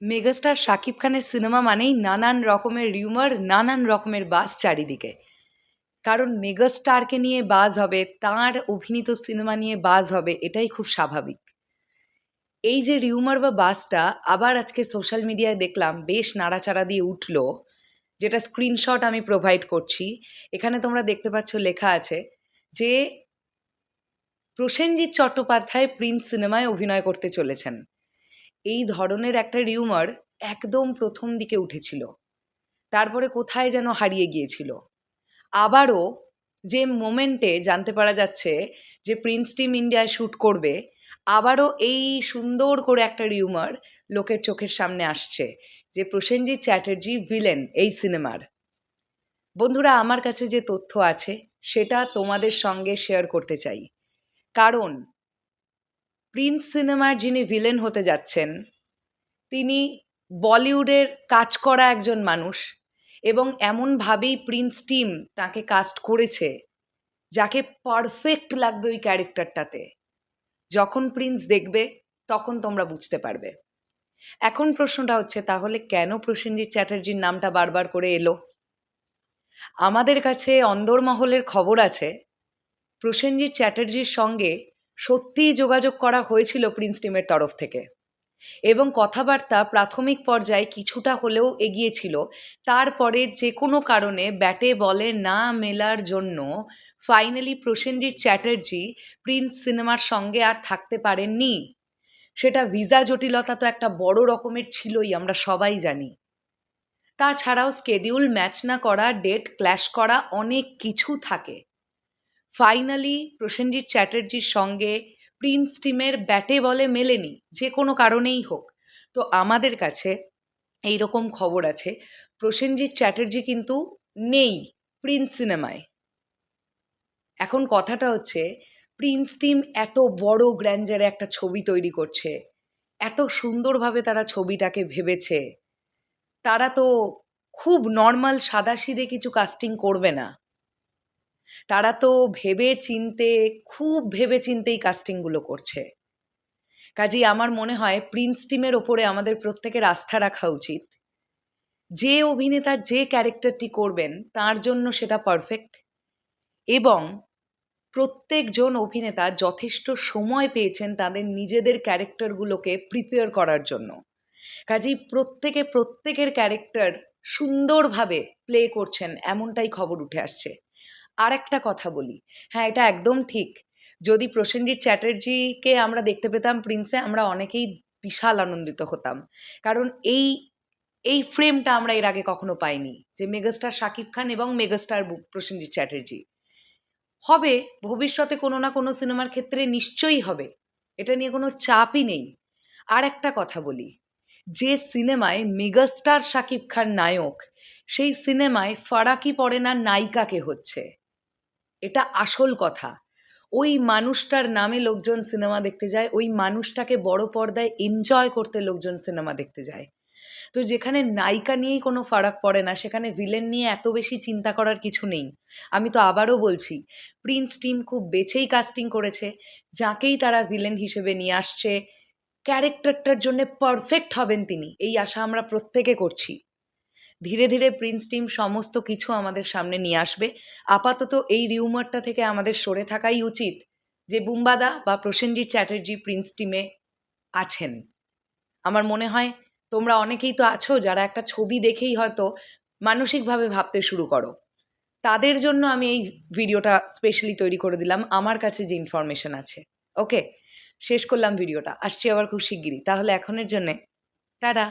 Megastar Shakib খানের cinema মানেই নানান রকমের রিউমার, নানান রকমের বাস চারিদিকে। কারণ মেগাস্টারকে নিয়ে বাজ হবে, তার অভিনীত সিনেমা নিয়ে বাজ হবে, এটাই খুব স্বাভাবিক। এই যে রিউমার বা বাসটা আবার আজকে সোশ্যাল মিডিয়ায় দেখলাম বেশ নাড়াচাড়া দিয়ে উঠল, যেটা স্ক্রিনশট আমি প্রোভাইড করছি। এখানে তোমরা দেখতে পাচ্ছ লেখা আছে যে প্রসেনজিৎ চট্টোপাধ্যায় প্রিন্স সিনেমায় অভিনয় করতে চলেছেন। এই ধরনের একটা রিউমার একদম প্রথম দিকে উঠেছিল, তারপরে কোথায় যেন হারিয়ে গিয়েছিল। আবারও যে মোমেন্টে জানতে পারা যাচ্ছে যে প্রিন্স টিম ইন্ডিয়ায় শ্যুট করবে, আবারও এই সুন্দর করে একটা রিউমার লোকের চোখের সামনে আসছে যে প্রসেনজিৎ চ্যাটার্জি ভিলেন এই সিনেমার। বন্ধুরা, আমার কাছে যে তথ্য আছে সেটা তোমাদের সঙ্গে শেয়ার করতে চাই। কারণ প্রিন্স সিনেমার যিনি ভিলেন হতে যাচ্ছেন তিনি বলিউডের কাজ করা একজন মানুষ, এবং এমনভাবেই প্রিন্স টিম তাকে কাস্ট করেছে যাকে পারফেক্ট লাগবে ওই ক্যারেক্টারটাতে। যখন প্রিন্স দেখবে তখন তোমরা বুঝতে পারবে। এখন প্রশ্নটা হচ্ছে, তাহলে কেন প্রসেনজিৎ চ্যাটার্জির নামটা বারবার করে এলো? আমাদের কাছে অন্দরমহলের খবর আছে প্রসেনজিৎ চ্যাটার্জির সঙ্গে সত্যিই যোগাযোগ করা হয়েছিল প্রিন্স টিমের তরফ থেকে, এবং কথাবার্তা প্রাথমিক পর্যায়ে কিছুটা হলেও এগিয়েছিল। তারপরে যে কোনো কারণে ব্যাটে বলে না মেলার জন্য ফাইনালি প্রসেনজিৎ চ্যাটার্জি প্রিন্স সিনেমার সঙ্গে আর থাকতে পারেননি। সেটা ভিসা জটিলতা তো একটা বড় রকমের ছিলই, আমরা সবাই জানি। তাছাড়াও স্কেডিউল ম্যাচ না করা, ডেট ক্ল্যাশ করা, অনেক কিছু থাকে। ফাইনালি প্রসেনজিৎ চ্যাটার্জির সঙ্গে প্রিন্স টিমের ব্যাটে বলে মেলেনি, যে কোনো কারণেই হোক। তো আমাদের কাছে এই রকম খবর আছে প্রসেনজিৎ চ্যাটার্জি কিন্তু নেই প্রিন্স সিনেমায়। এখন কথাটা হচ্ছে, প্রিন্স টিম এত বড় গ্র্যান্ডারে একটা ছবি তৈরি করছে, এত সুন্দরভাবে তারা ছবিটাকে ভেবেছে, তারা তো খুব নর্মাল সাদাসিধে কিছু কাস্টিং করবে না। তারা তো খুব ভেবে চিন্তেই কাস্টিংগুলো করছে। কাজেই আমার মনে হয় প্রিন্স টিমের ওপরে আমাদের প্রত্যেকের আস্থা রাখা উচিত। যে অভিনেতা যে ক্যারেক্টারটি করবেন তার জন্য সেটা পারফেক্ট, এবং প্রত্যেকজন অভিনেতা যথেষ্ট সময় পেয়েছেন তাদের নিজেদের ক্যারেক্টারগুলোকে প্রিপেয়ার করার জন্য। কাজেই প্রত্যেকের ক্যারেক্টার সুন্দরভাবে প্লে করছেন, এমনটাই খবর উঠে আসছে। আর একটা কথা বলি, হ্যাঁ, এটা একদম ঠিক, যদি প্রসেনজিৎ চ্যাটার্জিকে আমরা দেখতে পেতাম প্রিন্সে, আমরা অনেকেই বিশাল আনন্দিত হতাম। কারণ এই ফ্রেমটা আমরা এর আগে কখনো পাইনি, যে মেগাস্টার শাকিব খান এবং মেগাস্টার প্রসেনজিৎ চ্যাটার্জি। হবে ভবিষ্যতে কোনো না কোনো সিনেমার ক্ষেত্রে, নিশ্চয়ই হবে, এটা নিয়ে কোনো চাপই নেই। আর একটা কথা বলি, যে সিনেমায় মেগাস্টার শাকিব খান নায়ক, সেই সিনেমায় ফারাকি পড়ে না নায়িকাকে হচ্ছে, এটা আসল কথা। ওই মানুষটার নামে লোকজন সিনেমা দেখতে যায়, ওই মানুষটাকে বড় পর্দায় এনজয় করতে লোকজন সিনেমা দেখতে যায়। তো যেখানে নায়িকা নিয়েই কোনো ফারাক পড়ে না, সেখানে ভিলেন নিয়ে এত বেশি চিন্তা করার কিছু নেই। আমি তো আবারও বলছি, প্রিন্স টিম খুব বেছেই কাস্টিং করেছে, যাকেই তারা ভিলেন হিসেবে নিয়ে আসছে ক্যারেক্টারটার জন্য পারফেক্ট হবেন তিনি, এই আশা আমরা প্রত্যেকে করছি। ধীরে ধীরে প্রিন্স টিম সমস্ত কিছু আমাদের সামনে নিয়ে আসবে। আপাতত এই রিউমারটা থেকে আমাদের সরে থাকাই উচিত যে বুম্বাদা বা প্রসেনজিৎ চ্যাটার্জি প্রিন্স টিমে আছেন। আমার মনে হয় তোমরা অনেকেই তো আছো যারা একটা ছবি দেখেই হয়তো মানসিকভাবে ভাবতে শুরু করো। তাদের জন্য আমি এই ভিডিওটা স্পেশালি তৈরি করে দিলাম, আমার কাছে যে ইনফরমেশন আছে। ওকে, শেষ করলাম ভিডিওটা, আসছি আবার খুব শিগগিরই। তাহলে এখনের জন্যে টাটা।